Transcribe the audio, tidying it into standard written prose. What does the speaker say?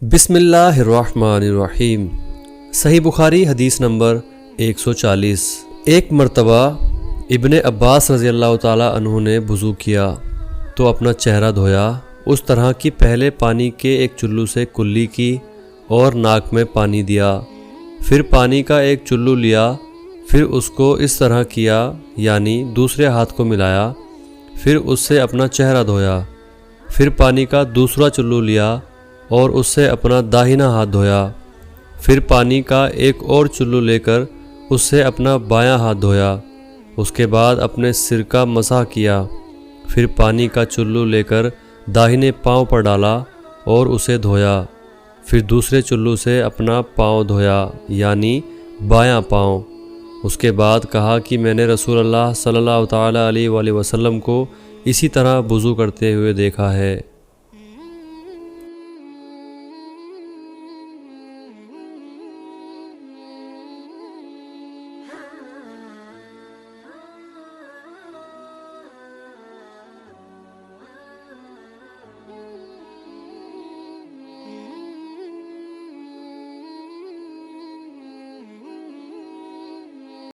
بسم اللہ الرحمن الرحیم۔ صحیح بخاری حدیث نمبر 140۔ ایک مرتبہ ابن عباس رضی اللہ تعالیٰ عنہ نے وضو کیا تو اپنا چہرہ دھویا، اس طرح کہ پہلے پانی کے ایک چلو سے کلی کی اور ناک میں پانی دیا، پھر پانی کا ایک چلو لیا، پھر اس کو اس طرح کیا یعنی دوسرے ہاتھ کو ملایا، پھر اس سے اپنا چہرہ دھویا، پھر پانی کا دوسرا چلو لیا اور اس سے اپنا داہنا ہاتھ دھویا، پھر پانی کا ایک اور چلو لے کر اس سے اپنا بایاں ہاتھ دھویا، اس کے بعد اپنے سر کا مسح کیا، پھر پانی کا چلو لے کر داہنے پاؤں پر ڈالا اور اسے دھویا، پھر دوسرے چلو سے اپنا پاؤں دھویا یعنی بایاں پاؤں۔ اس کے بعد کہا کہ میں نے رسول اللہ صلی اللہ تعالیٰ علیہ وآلہ وسلم کو اسی طرح وضو کرتے ہوئے دیکھا ہے۔